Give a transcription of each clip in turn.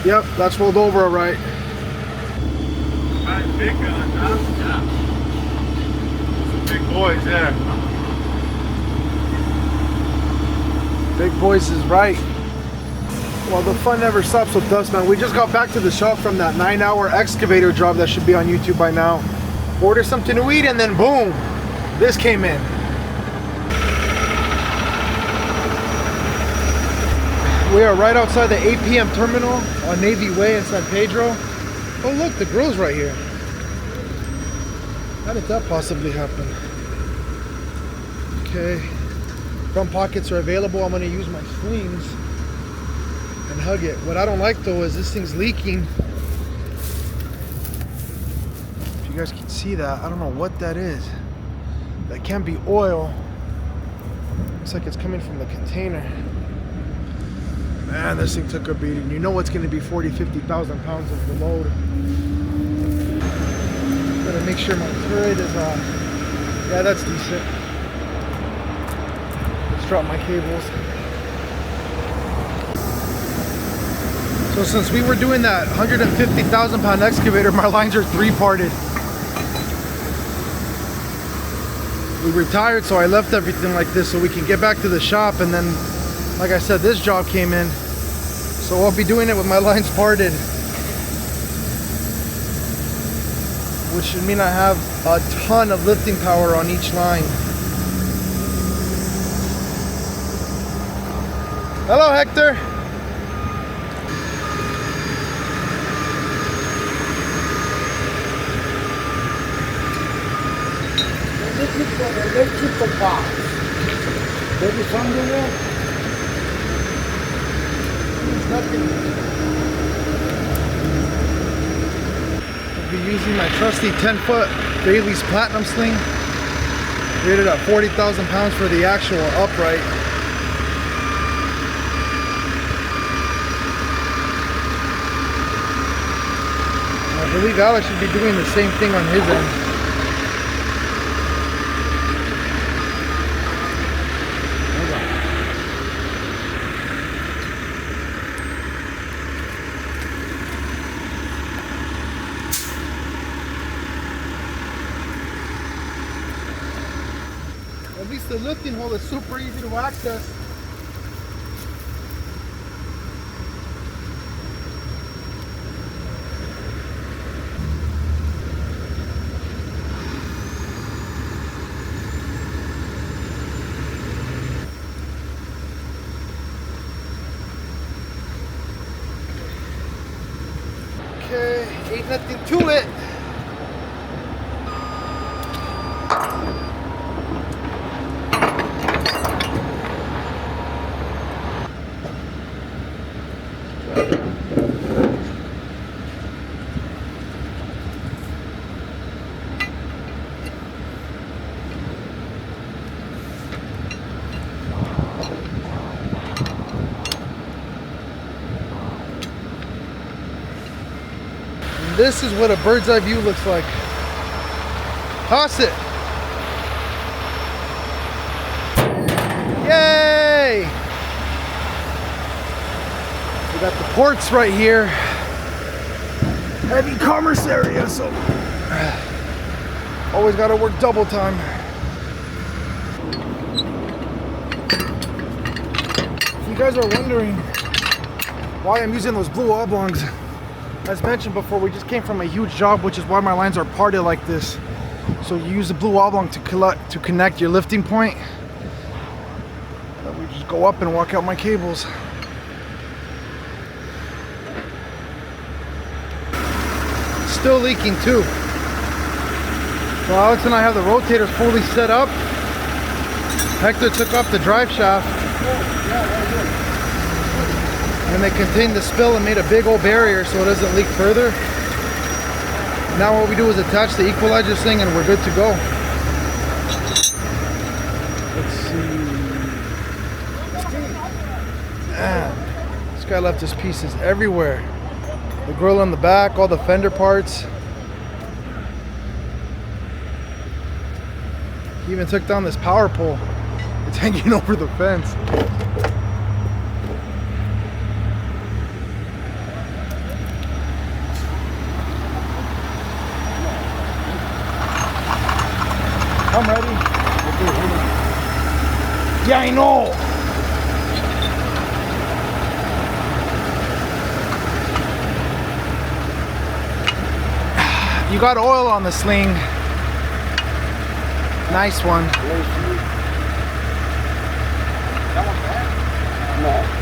Yep, that's rolled over all right. Nice big gun, huh? Yeah. Some big boys there. Big boys is right. Well, the fun never stops with us, man. We just got back to the shop from that 9-hour excavator job that should be on YouTube by now. Ordered something to eat and then boom, this came in. We are right outside the 8 p.m. terminal on Navy Way in San Pedro. Oh look, the grill's right here. How did that possibly happen? Okay, front pockets are available. I'm gonna use my slings and hug it. What I don't like though is this thing's leaking. If you guys can see that, I don't know what that is. That can't be oil. Looks like it's coming from the container. Man, this thing took a beating. You know it's going to be 40,000-50,000 pounds of the load. Gotta make sure my turret is on. Yeah, that's decent. Let's drop my cables. So since we were doing that 150,000 pound excavator, my lines are 3-parted. We retired, so I left everything like this so we can get back to the shop, and then like I said, this job came in, so I'll be doing it with my lines parted, which should mean I have a ton of lifting power on each line. Hello, Hector. Electrical box. Maybe somewhere. Nothing. I'll be using my trusty 10-foot Bailey's Platinum sling, rated at 40,000 pounds for the actual upright. I believe Alex should be doing the same thing on his end. At least the lifting hole is super easy to access. Okay, ain't nothing to it. This is what a bird's eye view looks like. Toss it. Yay! We got the ports right here. Heavy commerce area, so always got to work double time. If you guys are wondering why I'm using those blue oblongs, as mentioned before, we just came from a huge job, which is why my lines are parted like this. So you use the blue oblong to connect your lifting point. Then we just go up and walk out my cables. Still leaking too. So Alex and I have the rotator fully set up. Hector took off the drive shaft. And they contained the spill and made a big old barrier so it doesn't leak further. Now what we do is attach the equalizer thing and we're good to go. Let's see. Man, this guy left his pieces everywhere. The grill in the back, all the fender parts. He even took down this power pole. It's hanging over the fence. I'm ready. Okay, hold on. Yeah, I know. You got oil on the sling. Nice one. That one bad? No.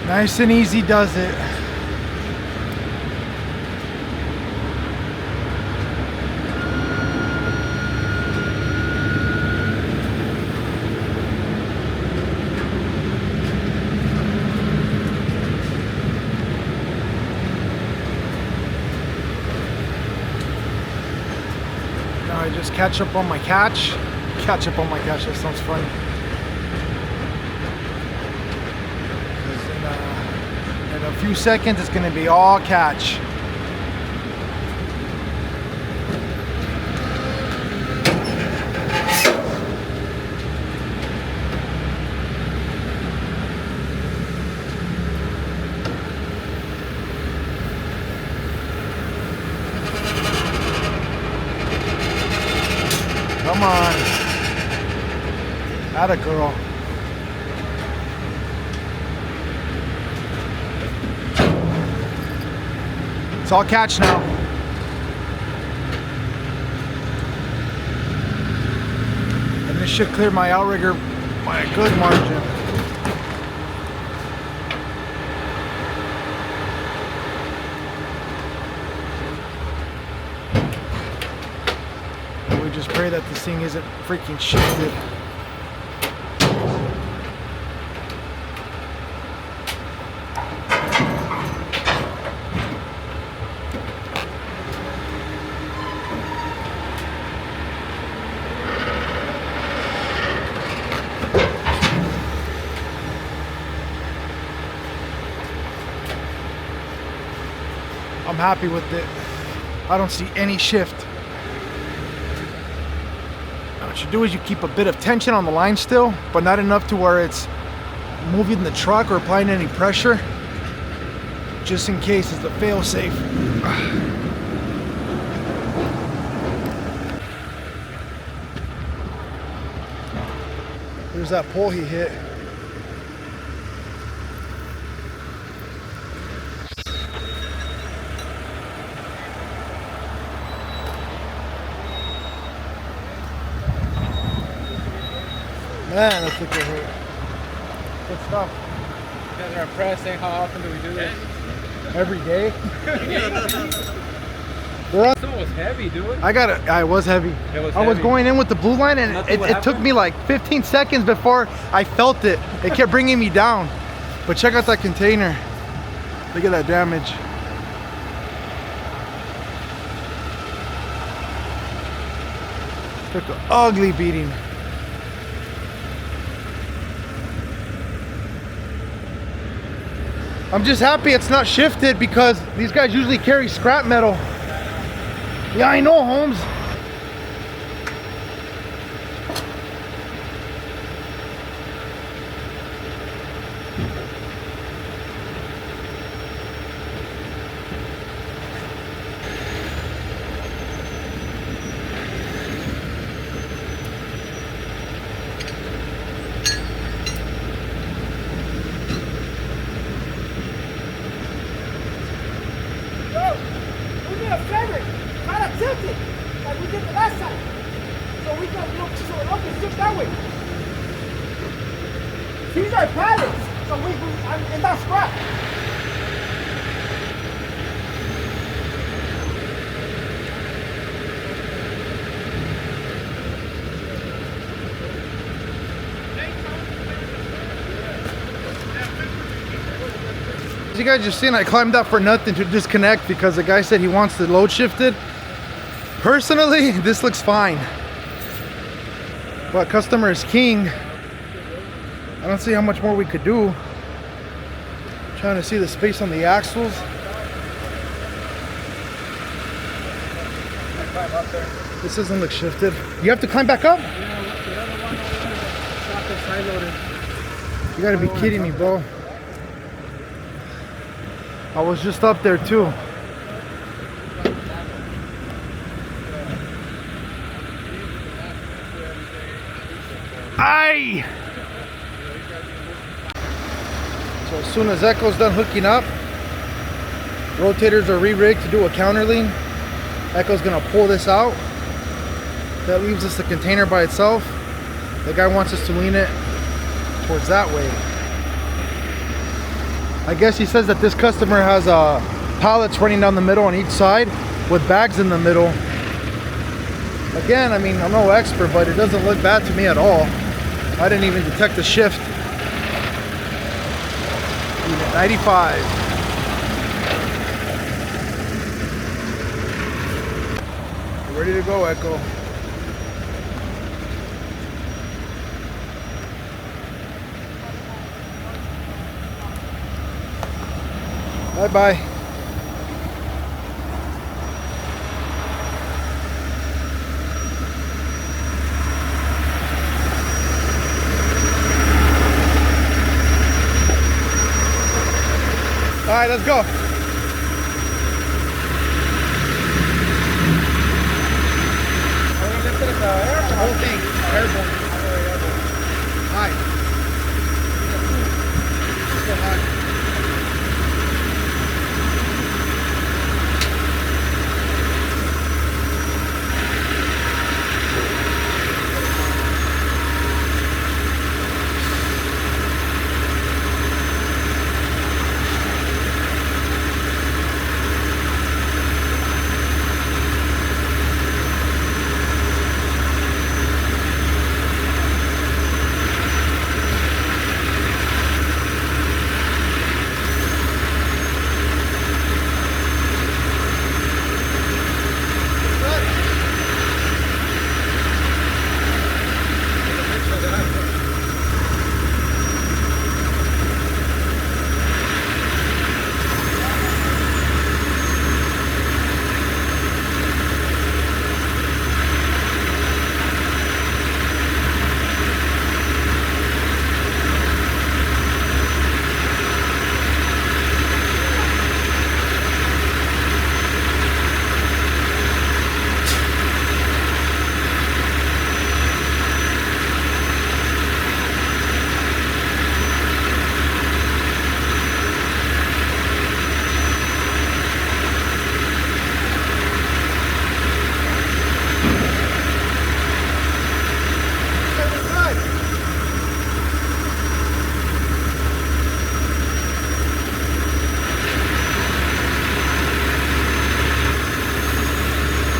Nice and easy does it. Now I just catch up on my catch. Catch up on my catch, that sounds funny. In a few seconds, it's going to be all catch. Come on. Atta girl. It's all catch now. And this should clear my outrigger by a good margin. And we just pray that this thing isn't freaking shifted. I'm happy with it. I don't see any shift. Now what you do is you keep a bit of tension on the line still, but not enough to where it's moving the truck or applying any pressure, just in case it's a fail-safe. There's that pole he hit. Man, that took a hit. Good stuff. You guys are impressed, saying how often do we do this? Every day. This one was heavy, dude. I was heavy. It was I was heavy. going in with the blue line and Nothing it took me like 15 seconds before I felt it. It kept bringing me down. But check out that container. Look at that damage. Took an ugly beating. I'm just happy it's not shifted because these guys usually carry scrap metal. Yeah, I know, Holmes. These are pallets, so it's not scrap. As you guys just seen, I climbed up for nothing to disconnect because the guy said he wants the load shifted. Personally, this looks fine, but customer is king. I don't see how much more we could do. Trying to see the space on the axles. Climb up there. This doesn't look shifted. You have to climb back up? You gotta be kidding me, bro. I was just up there too. Aye! So as soon as Echo's done hooking up, rotators are re-rigged to do a counter lean. Echo's gonna pull this out. That leaves us the container by itself. The guy wants us to lean it towards that way. I guess he says that this customer has pallets running down the middle on each side with bags in the middle. Again, I mean, I'm no expert, but it doesn't look bad to me at all. I didn't even detect the shift. 95. Ready to go, Echo. Bye-bye. All right, let's go. The whole thing, airborne. High. So high.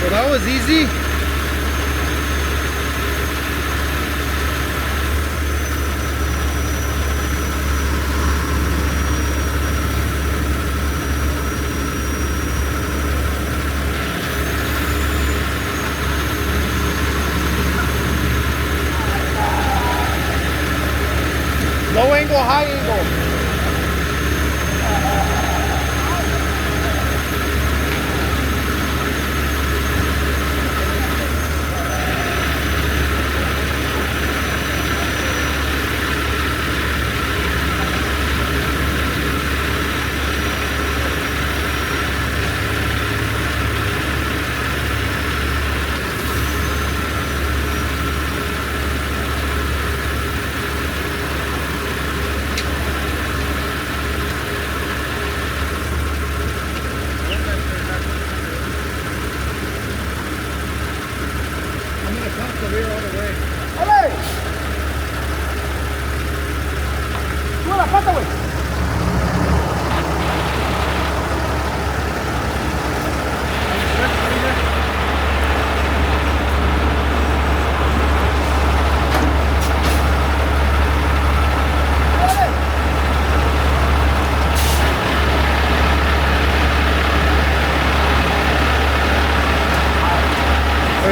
Well, that was easy. angle, high angle.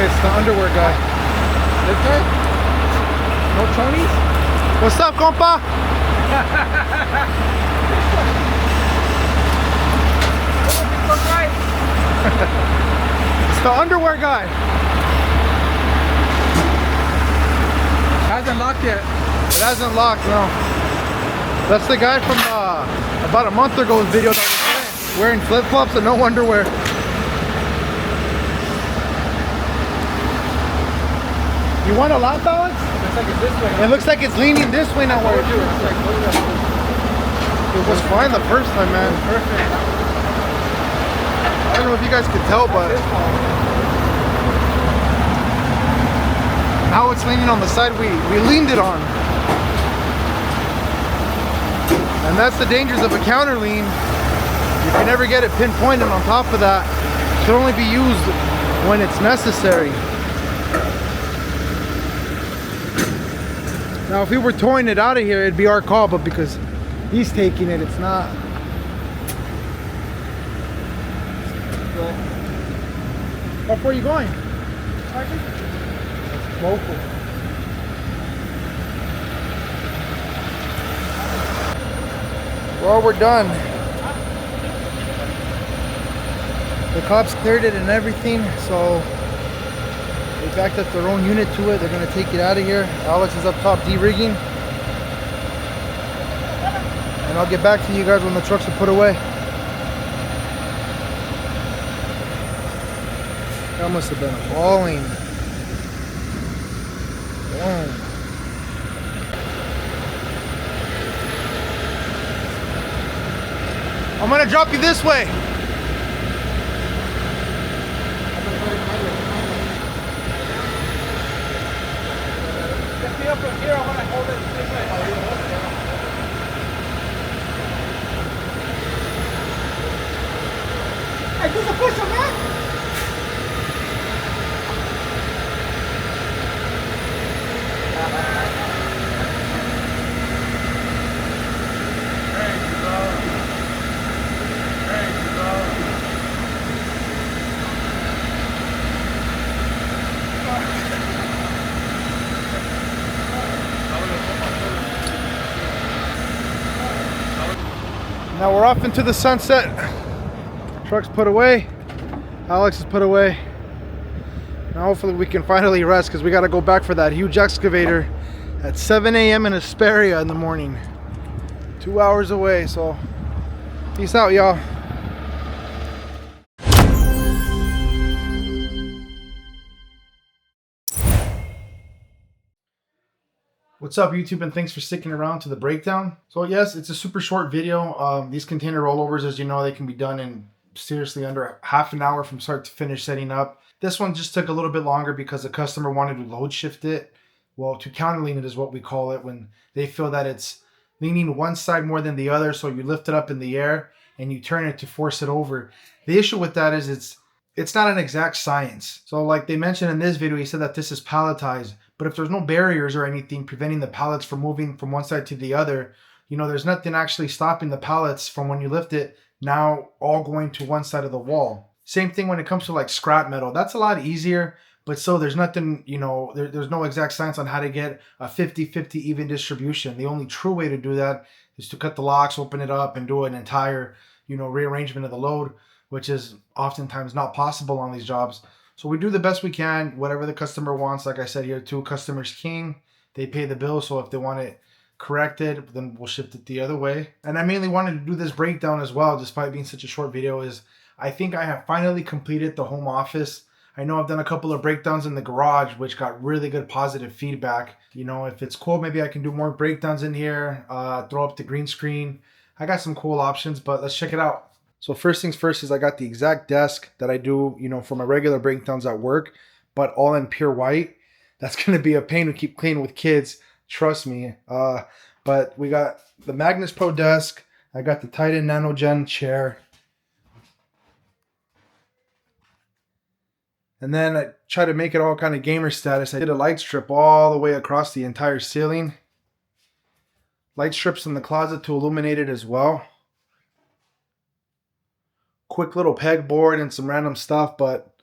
It's the underwear guy. This guy? No chonies? What's up, compa? It's the underwear guy. Hasn't locked yet. It hasn't locked, no. That's the guy from about a month ago's video that was wearing flip-flops and no underwear. You want a lot balance? Looks like it's this way. It looks like it's leaning this way now. Where it was fine the first time, man. Perfect. I don't know if you guys could tell, but now it's leaning on the side we leaned it on. And that's the dangers of a counter lean. You can never get it pinpointed. On top of that, it should only be used when it's necessary. Now if we were towing it out of here, it'd be our call, but because he's taking it, it's not. How far are you going? Local. Well, we're done. The cops cleared it and everything, so they backed up their own unit to it. They're gonna take it out of here. Alex is up top de-rigging. And I'll get back to you guys when the trucks are put away. That must have been hauling. Boom. I'm gonna drop you this way. Lift me up from here. I want to hold it this way. Hey, do the push-up, man. Now we're off into the sunset. Truck's put away. Alex is put away. Now hopefully we can finally rest because we got to go back for that huge excavator at 7 a.m. in Hesperia in the morning. 2 hours away, so peace out, y'all. What's up, YouTube, and thanks for sticking around to the breakdown. So yes, it's a super short video. These container rollovers, as you know, they can be done in seriously under half an hour from start to finish setting up. This one just took a little bit longer because the customer wanted to load shift it. Well, to counter lean it is what we call it, when they feel that it's leaning one side more than the other. So you lift it up in the air and you turn it to force it over. The issue with that is it's not an exact science. So like they mentioned in this video, he said that this is palletized. But if there's no barriers or anything preventing the pallets from moving from one side to the other, you know, there's nothing actually stopping the pallets from, when you lift it, now all going to one side of the wall. Same thing when it comes to like scrap metal. That's a lot easier, but still there's nothing, you know, there's no exact science on how to get a 50-50 even distribution. The only true way to do that is to cut the locks, open it up, and do an entire, you know, rearrangement of the load, which is oftentimes not possible on these jobs. So we do the best we can, whatever the customer wants. Like I said here too, customer's king. They pay the bill, so if they want it corrected, then we'll shift it the other way. And I mainly wanted to do this breakdown as well, despite being such a short video, is I think I have finally completed the home office. I know I've done a couple of breakdowns in the garage, which got really good positive feedback. You know, if it's cool, maybe I can do more breakdowns in here, throw up the green screen. I got some cool options, but let's check it out. So first things first is I got the exact desk that I do, you know, for my regular breakdowns at work, but all in pure white. That's going to be a pain to keep clean with kids, trust me. But we got the Magnus Pro desk. I got the Titan NanoGen chair. And then I try to make it all kind of gamer status. I did a light strip all the way across the entire ceiling. Light strips in the closet to illuminate it as well. Quick little pegboard and some random stuff, but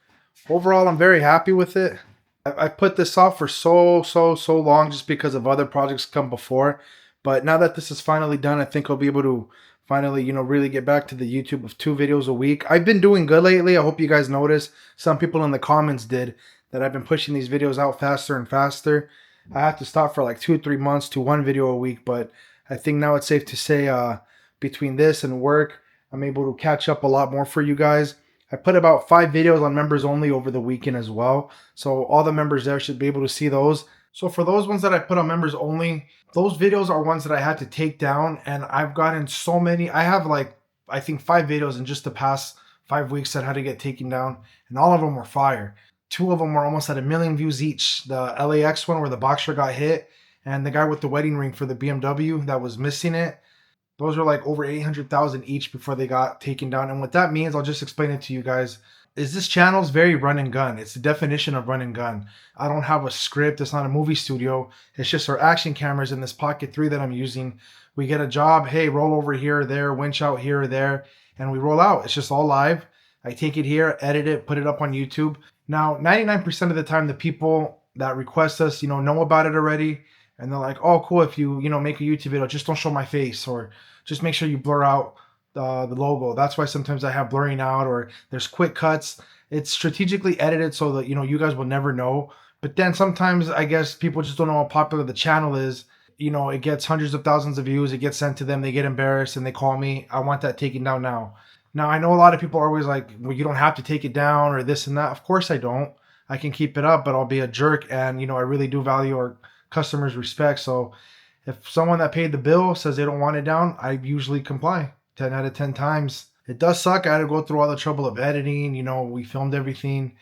overall I'm very happy with it. I put this off for so long just because of other projects come before, but now that this is finally done, I think I'll be able to finally, you know, really get back to the YouTube of 2 videos a week. I've been doing good lately. I hope you guys noticed. Some people in the comments did, that I've been pushing these videos out faster and faster. I have to stop for like 2 or 3 months to 1 video a week, but I think now it's safe to say between this and work, I'm able to catch up a lot more for you guys. I put about 5 videos on members only over the weekend as well. So all the members there should be able to see those. So for those ones that I put on members only, those videos are ones that I had to take down, and I've gotten so many. I have like, I think 5 videos in just the past 5 weeks that had to get taken down, and all of them were fire. 2 of them were almost at 1 million views each. The LAX one where the boxer got hit, and the guy with the wedding ring for the BMW that was missing it. Those are like over 800,000 each before they got taken down. And what that means, I'll just explain it to you guys, is this channel's very run and gun. It's the definition of run and gun. I don't have a script. It's not a movie studio. It's just our action cameras in this Pocket 3 that I'm using. We get a job, hey, roll over here or there, winch out here or there, and we roll out. It's just all live. I take it here, edit it, put it up on YouTube. Now, 99% of the time, the people that request us, you know about it already. And they're like, oh, cool, if you make a YouTube video, just don't show my face, or just make sure you blur out the logo. That's why sometimes I have blurring out, or there's quick cuts. It's strategically edited so that, you guys will never know. But then sometimes I guess people just don't know how popular the channel is. It gets hundreds of thousands of views. It gets sent to them. They get embarrassed and they call me. I want that taken down now. Now, I know a lot of people are always like, well, you don't have to take it down or this and that. Of course I don't. I can keep it up, but I'll be a jerk. And, I really do value our customers' respect. So if someone that paid the bill says they don't want it down, I usually comply 10 out of 10 times. It does suck. I had to go through all the trouble of editing. We filmed everything.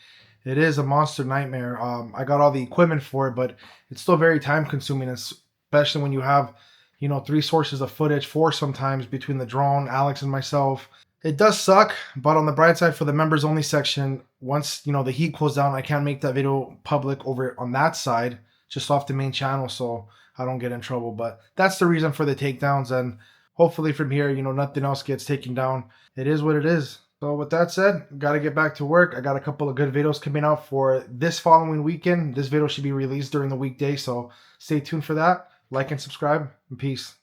It is a monster nightmare. I got all the equipment for it, but it's still very time consuming, especially when you have, 3 sources of footage, 4 sometimes, between the drone, Alex and myself. It does suck, but on the bright side, for the members only section, once, the heat cools down, I can't make that video public over on that side, just off the main channel, so I don't get in trouble. But that's the reason for the takedowns, and hopefully from here, nothing else gets taken down. It is what it is. So with that said, got to get back to work. I got a couple of good videos coming out for this following weekend. This video should be released during the weekday, so stay tuned for that. Like and subscribe, and peace.